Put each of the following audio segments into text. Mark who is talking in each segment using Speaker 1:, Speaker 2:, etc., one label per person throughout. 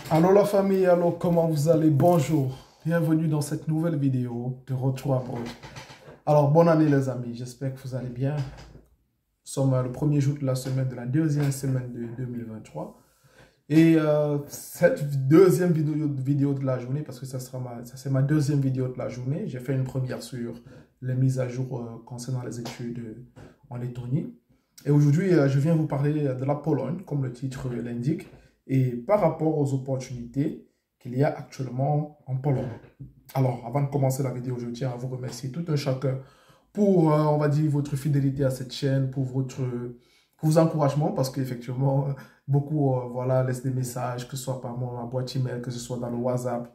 Speaker 1: Allô la famille, allô, comment vous allez? Bonjour, bienvenue dans cette nouvelle vidéo de Retour à Brut. Alors, bonne année les amis, j'espère que vous allez bien. Nous sommes le premier jour de la semaine, de la deuxième semaine de 2023. Et cette deuxième vidéo de la journée, parce que ça c'est ma deuxième vidéo de la journée, j'ai fait une première sur les mises à jour concernant les études en Lettonie. Et aujourd'hui, je viens vous parler de la Pologne, comme le titre l'indique, et par rapport aux opportunités qu'il y a actuellement en Pologne. Alors, avant de commencer la vidéo, je tiens à vous remercier tout un chacun pour, on va dire, votre fidélité à cette chaîne, pour vos encouragements, parce qu'effectivement, beaucoup voilà, laissent des messages, que ce soit par ma boîte email, que ce soit dans le WhatsApp,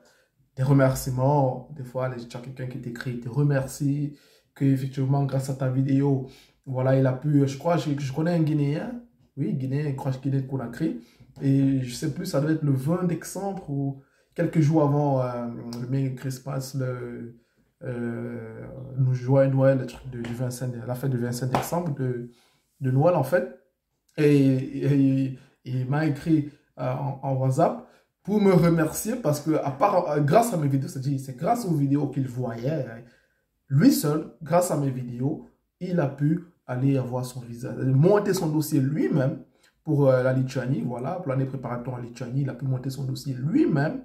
Speaker 1: des remerciements. Des fois, tu as quelqu'un qui t'écrit, te remercie, que effectivement, grâce à ta vidéo, voilà, il a pu, je crois, je connais un Guinéen, oui, Guinéen, je crois, Guinéen de Conakry, et je sais plus, ça doit être le 20 décembre ou quelques jours avant le Merry Christmas, nous joyeux Noël, le truc du 25, la fête du 25 décembre de Noël en fait. Et il m'a écrit en WhatsApp pour me remercier parce que grâce à mes vidéos, c'est grâce aux vidéos qu'il voyait, lui seul, grâce à mes vidéos, il a pu aller avoir son visa, monter son dossier lui-même pour la Lituanie, voilà, pour l'année préparatoire en Lituanie, il a pu monter son dossier lui-même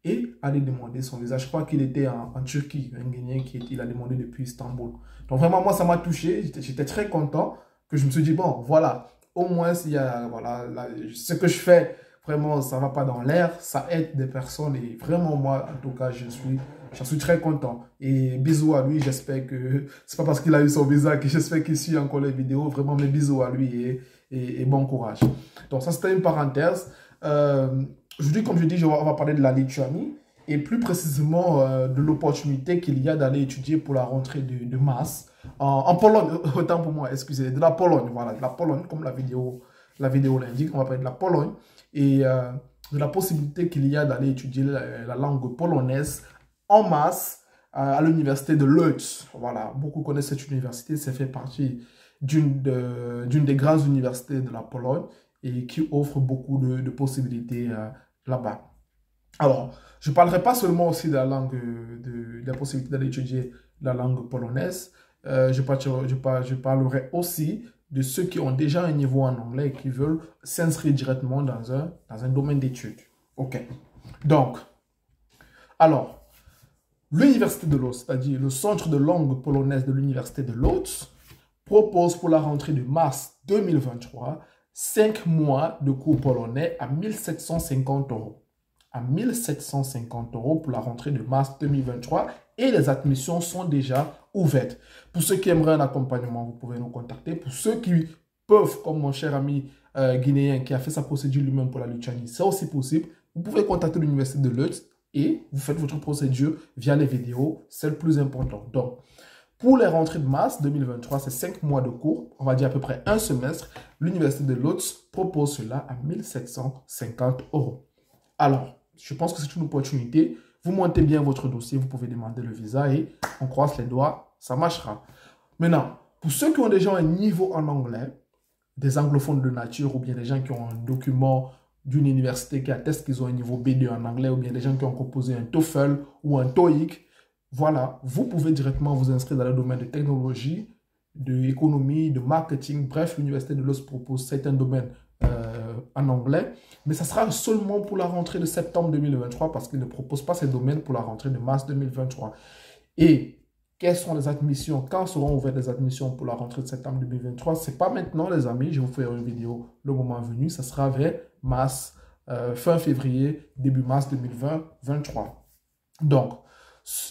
Speaker 1: et aller demander son visa. Je crois qu'il était en Turquie, un Guinéen il a demandé depuis Istanbul. Donc vraiment, moi, ça m'a touché. J'étais très content que je me suis dit, bon, voilà, au moins, s'il y a, voilà, ce que je fais, vraiment, ça ne va pas dans l'air, ça aide des personnes et vraiment, moi, en tout cas, j'en suis très content. Et bisous à lui, j'espère que c'est pas parce qu'il a eu son visa que j'espère qu'il suit encore les vidéos. Vraiment, mes bisous à lui et bon courage. Donc, ça, c'était une parenthèse. Aujourd'hui, comme je dis, on va parler de la Lituanie et plus précisément de l'opportunité qu'il y a d'aller étudier pour la rentrée de mars en Pologne, autant pour moi, excusez, de la Pologne, voilà, de la Pologne, comme la vidéo l'indique, on va parler de la Pologne et de la possibilité qu'il y a d'aller étudier la langue polonaise en masse à l'université de Łódź. Voilà, beaucoup connaissent cette université, ça fait partie d'une des grandes universités de la Pologne et qui offre beaucoup de possibilités là-bas. Alors, je ne parlerai pas seulement aussi de la langue, de la possibilité d'aller étudier la langue polonaise. Je parlerai aussi de ceux qui ont déjà un niveau en anglais et qui veulent s'inscrire directement dans un domaine d'études. OK. Donc, alors, l'université de Łódź, c'est-à-dire le centre de langue polonaise de l'université de Łódź, propose pour la rentrée de mars 2023 5 mois de cours polonais à 1750 euros. À 1750 euros pour la rentrée de mars 2023 et les admissions sont déjà ouvertes. Pour ceux qui aimeraient un accompagnement, vous pouvez nous contacter. Pour ceux qui peuvent, comme mon cher ami guinéen qui a fait sa procédure lui-même pour la Lituanie, c'est aussi possible. Vous pouvez contacter l'université de Łódź et vous faites votre procédure via les vidéos. C'est le plus important. Donc, pour les rentrées de mars 2023, c'est 5 mois de cours, on va dire à peu près un semestre. L'université de Łódź propose cela à 1750 euros. Alors, je pense que c'est une opportunité. Vous montez bien votre dossier, vous pouvez demander le visa et on croise les doigts, ça marchera. Maintenant, pour ceux qui ont déjà un niveau en anglais, des anglophones de nature ou bien des gens qui ont un document d'une université qui atteste qu'ils ont un niveau B2 en anglais ou bien des gens qui ont composé un TOEFL ou un TOEIC, voilà, vous pouvez directement vous inscrire dans le domaine de technologie, d'économie, de marketing. Bref, l'université de Łódź propose certains domaines en anglais, mais ça sera seulement pour la rentrée de septembre 2023 parce qu'il ne propose pas ces domaines pour la rentrée de mars 2023. Et quelles sont les admissions? Quand seront ouvertes les admissions pour la rentrée de septembre 2023? Ce n'est pas maintenant, les amis. Je vous ferai une vidéo le moment venu. Ça sera vers mars, fin février, début mars 2023. Donc,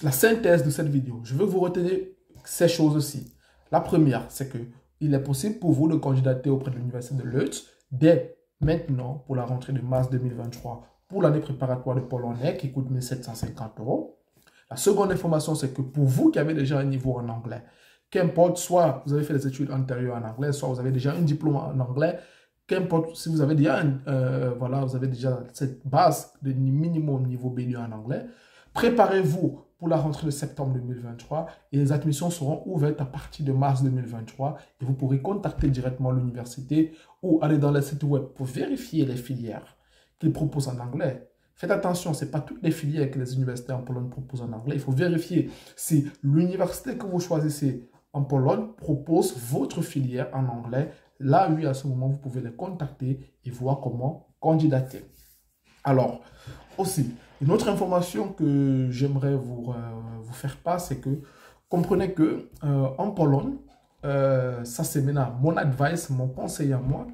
Speaker 1: la synthèse de cette vidéo, je veux que vous reteniez ces choses-ci. La première, c'est qu'il est possible pour vous de candidater auprès de l'université de Łódź dès maintenant pour la rentrée de mars 2023 pour l'année préparatoire de polonais qui coûte 1750 euros. La seconde information, c'est que pour vous qui avez déjà un niveau en anglais, qu'importe, soit vous avez fait des études antérieures en anglais, soit vous avez déjà un diplôme en anglais, qu'importe si vous avez déjà, voilà, vous avez déjà cette base de minimum niveau B2 en anglais, préparez-vous pour la rentrée de septembre 2023 et les admissions seront ouvertes à partir de mars 2023 et vous pourrez contacter directement l'université ou aller dans le site web pour vérifier les filières qu'ils proposent en anglais. Faites attention, ce n'est pas toutes les filières que les universités en Pologne proposent en anglais. Il faut vérifier si l'université que vous choisissez en Pologne propose votre filière en anglais. Là, oui, à ce moment, vous pouvez les contacter et voir comment candidater. Alors, aussi, une autre information que j'aimerais vous faire part, c'est que comprenez que en Pologne, ça c'est maintenant mon advice, mon conseil à moi,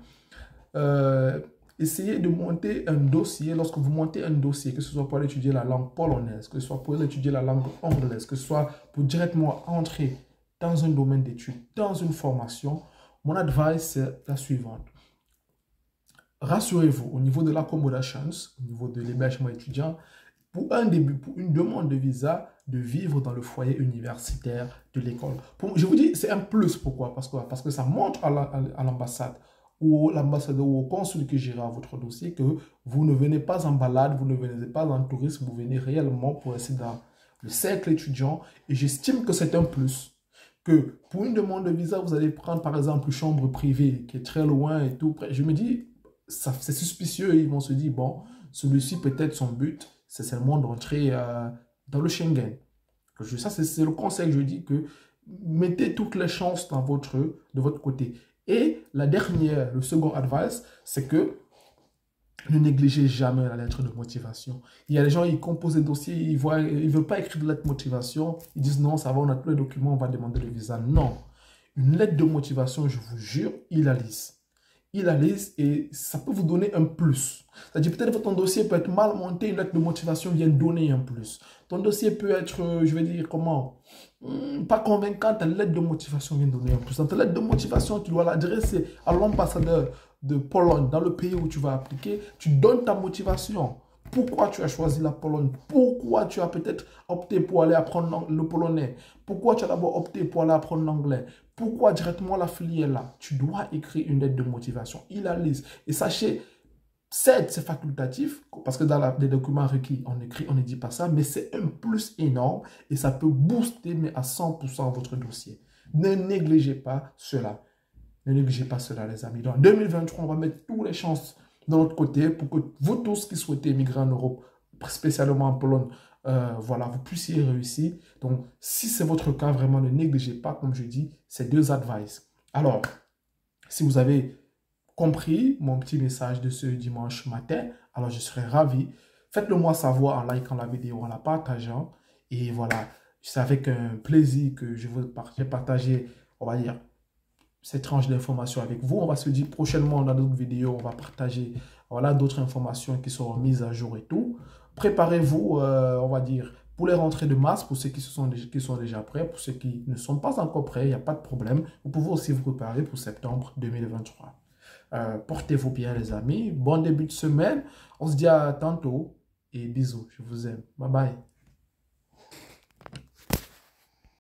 Speaker 1: essayez de monter un dossier, lorsque vous montez un dossier, que ce soit pour aller étudier la langue polonaise, que ce soit pour aller étudier la langue anglaise, que ce soit pour directement entrer dans un domaine d'études, dans une formation, mon advice c'est la suivante. Rassurez-vous, au niveau de l'accommodation, au niveau de l'hébergement étudiant, pour un début, pour une demande de visa, de vivre dans le foyer universitaire de l'école. Je vous dis, c'est un plus. Pourquoi? Parce que ça montre à l'ambassade ou l'ambassadeur ou au consul qui gère votre dossier que vous ne venez pas en balade, vous ne venez pas en tourisme, vous venez réellement pour rester dans le cercle étudiant. Et j'estime que c'est un plus. Que pour une demande de visa, vous allez prendre par exemple une chambre privée qui est très loin et tout. Je me dis, c'est suspicieux. Ils vont se dire, bon, celui-ci peut-être son but, c'est seulement d'entrer dans le Schengen. Ça, c'est le conseil que je dis, que mettez toutes les chances de votre côté. Et la dernière, le second advice, c'est que ne négligez jamais la lettre de motivation. Il y a des gens, ils composent des dossiers, ils ne veulent pas écrire de lettre de motivation. Ils disent non, ça va, on a tous les documents, on va demander le visa. Non. Une lettre de motivation, je vous jure, il la lise. Il la lise et ça peut vous donner un plus. C'est-à-dire peut-être que ton dossier peut être mal monté, une lettre de motivation vient donner un plus. Ton dossier peut être, je vais dire comment, pas convaincant, ta lettre de motivation vient donner un plus. Dans ta lettre de motivation, tu dois l'adresser à l'ambassadeur de Pologne, dans le pays où tu vas appliquer. Tu donnes ta motivation. Pourquoi tu as choisi la Pologne? Pourquoi tu as peut-être opté pour aller apprendre le polonais? Pourquoi tu as d'abord opté pour aller apprendre l'anglais? Pourquoi directement la filière là? Tu dois écrire une lettre de motivation. Il la lise. Et sachez, certes, c'est facultatif, parce que dans les documents requis, on écrit, on ne dit pas ça, mais c'est un plus énorme et ça peut booster mais à 100% votre dossier. Ne négligez pas cela. Ne négligez pas cela, les amis. Donc, en 2023, on va mettre toutes les chances de notre côté pour que vous tous qui souhaitez émigrer en Europe, spécialement en Pologne, voilà, vous puissiez réussir. Donc, si c'est votre cas, vraiment, ne négligez pas, comme je dis, ces deux advice. Alors, si vous avez compris mon petit message de ce dimanche matin, alors je serai ravi. Faites-le moi savoir en likant la vidéo, en la partageant. Et voilà, c'est avec un plaisir que je vais partager, on va dire, cette tranche d'informations avec vous. On va se dire prochainement dans d'autres vidéos, on va partager voilà, d'autres informations qui seront mises à jour et tout. Préparez-vous, on va dire, pour les rentrées de mars, pour ceux qui sont déjà prêts, pour ceux qui ne sont pas encore prêts, il n'y a pas de problème. Vous pouvez aussi vous préparer pour septembre 2023. Portez-vous bien les amis, bon début de semaine. On se dit à tantôt et bisous, je vous aime. Bye bye.